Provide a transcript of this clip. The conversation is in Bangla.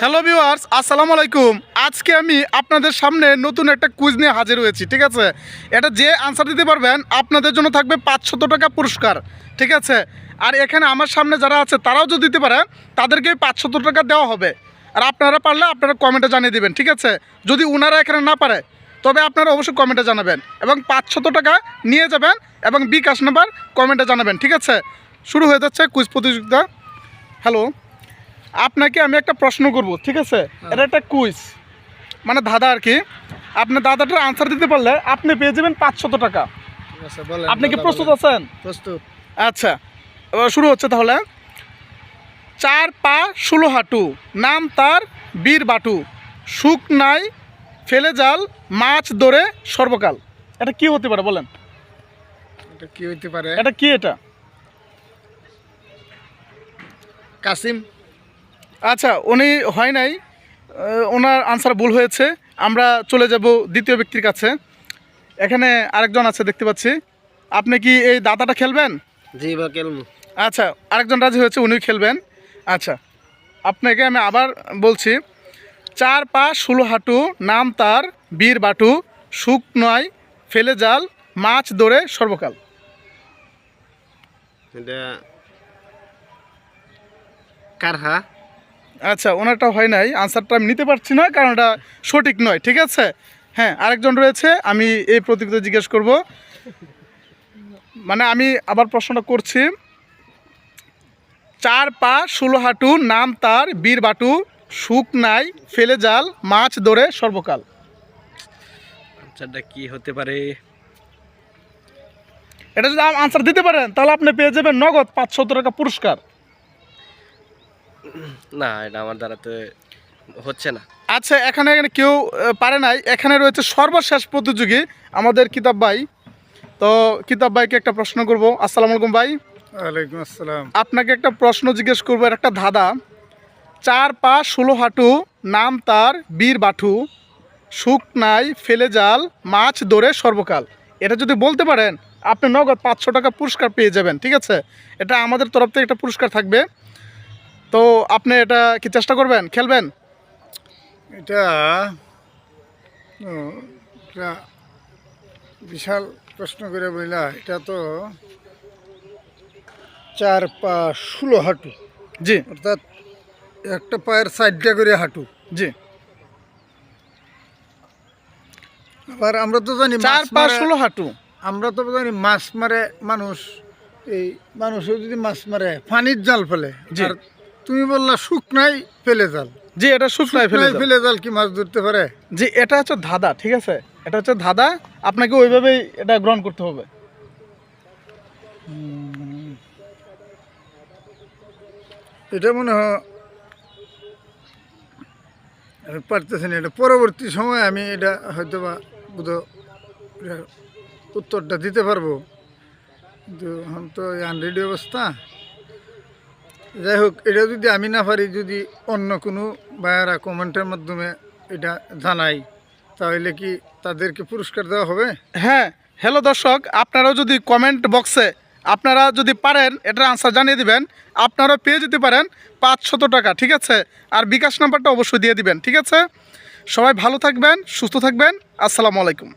হ্যালো ভিউয়ার্স, আসসালামু আলাইকুম। আজকে আমি আপনাদের সামনে নতুন একটা কুইজ নিয়ে হাজির হয়েছি। ঠিক আছে, এটা যে আনসার দিতে পারবেন আপনাদের জন্য থাকবে 500 টাকা পুরস্কার। ঠিক আছে, আর এখানে আমার সামনে যারা আছে তারাও যদি দিতে পারে তাদেরকে 500 টাকা দেওয়া হবে। আর আপনারা পারলে আপনারা কমেন্টে জানিয়ে দেবেন। ঠিক আছে, যদি ওনারা এখানে না পারে তবে আপনারা অবশ্যই কমেন্টে জানাবেন এবং 500 টাকা নিয়ে যাবেন এবং বিকাশ নাম্বার কমেন্টে জানাবেন। ঠিক আছে, শুরু হয়ে যাচ্ছে কুইজ প্রতিযোগিতা। হ্যালো, আপনাকে আমি একটা প্রশ্ন করব। ঠিক আছে, এটা একটা কুইজ, মানে দাদা আর কি। আপনি দাদাটার আনসার দিতে পারলে আপনি পেয়ে যাবেন 500 টাকা। আপনি কি প্রস্তুত আছেন? প্রস্তুত। আচ্ছা, এবার শুরু হচ্ছে তাহলে। 4 পা 16 হাঁটু, নাম তার বীর বাটু, সুখ নাই ফেলে জাল, মাছ ধরে সর্বকাল। এটা কি হতে পারে বলেন? এটা কি হইতে পারে? এটা কি? এটা কাসিম। আচ্ছা, উনি হয় নাই, ওনার আনসার ভুল হয়েছে। আমরা চলে যাব দ্বিতীয় ব্যক্তির কাছে। এখানে আরেকজন আছে দেখতে পাচ্ছি। আপনি কি এই দাদাটা খেলবেন? জি বা খেলবো। আচ্ছা, আরেকজন রাজি হয়েছে, উনিও খেলবেন। আচ্ছা, আপনাকে আমি আবার বলছি। 4 পা 16 হাঁটু, নাম তার বীর বাটু, সুখ নয় ফেলে জাল, মাছ ধরে সর্বকাল। এটা কারহা। আচ্ছা, ওনারটা হয় নাই, আনসারটা আমি নিতে পারছি না কারণ এটা সঠিক নয়। ঠিক আছে, হ্যাঁ, আরেকজন রয়েছে, আমি এই প্রতিযোগিতা জিজ্ঞেস করব। মানে আমি আবার প্রশ্নটা করছি। 4 পা 16 হাঁটু, নাম তার বীর বাটু, সুখ নাই ফেলে জাল, মাছ ধরে সর্বকাল। আচ্ছাটা কি হতে পারে? এটা যদি আনসার দিতে পারেন তাহলে আপনি পেয়ে যাবেন নগদ 500 টাকা পুরস্কার। না, এটা আমার দ্বারাতে হচ্ছে না। আচ্ছা, এখানে কেউ পারে নাই। এখানে রয়েছে সর্বশেষ প্রতিযোগী আমাদের কিতাব ভাই। তো কিতাব ভাইকে একটা প্রশ্ন করব। আসসালামু আলাইকুম ভাই। ওয়ালাইকুম আসসালাম। আপনাকে একটা প্রশ্ন জিজ্ঞেস করবো। একটা ধাঁধা। 4 পা 16 হাঁটু, নাম তার বীর বাটু, সুখ নাই ফেলে জাল, মাছ ধরে সর্বকাল। এটা যদি বলতে পারেন আপনি নগদ 500 টাকা পুরস্কার পেয়ে যাবেন। ঠিক আছে, এটা আমাদের তরফ থেকে একটা পুরস্কার থাকবে। তো আপনি এটা কি চেষ্টা করবেন, খেলবেন? এটা এটা বিশাল প্রশ্ন করে বললা। এটা তো 4 পা 16 হাঁটু, জি অর্থাৎ একটা পায়ের সাইডটা করে হাঁটু। জি, আবার আমরা তো জানি 4 পা 16 হাঁটু। আমরা তো জানি মাছ মারে মানুষ। এই মানুষও যদি মাছ মারে পানির জাল ফেলে। জি। আর তুমি বললা সুখ নাই ফেলে জাল। জি, এটা সুখ নাই ফেলে জাল। ফেলে জাল কি মাছ ধরতে পারে? জি, এটা হচ্ছে ধাঁধা। ঠিক আছে, এটা হচ্ছে ধাঁধা, আপনাকে ওইভাবেই এটা গ্রহণ করতে হবে। এটা মনে হয় আমি পারতেছি না। এটা পরবর্তী সময় আমি এটা হয়তো বা উত্তরটা দিতে পারবো, কিন্তু এখন তো আনরেডি অবস্থা। যাই হোক, এটা যদি আমি না পারি, যদি অন্য কোনো ভাইয়ারা কমেন্টের মাধ্যমে এটা জানাই, তাহলে কি তাদেরকে পুরস্কার দেওয়া হবে? হ্যাঁ, হ্যালো দর্শক, আপনারাও যদি কমেন্ট বক্সে আপনারা যদি পারেন এটার আনসার জানিয়ে দিবেন, আপনারাও পেয়ে যেতে পারেন 500 টাকা। ঠিক আছে, আর বিকাশ নাম্বারটা অবশ্যই দিয়ে দিবেন। ঠিক আছে, সবাই ভালো থাকবেন, সুস্থ থাকবেন। আসসালামু আলাইকুম।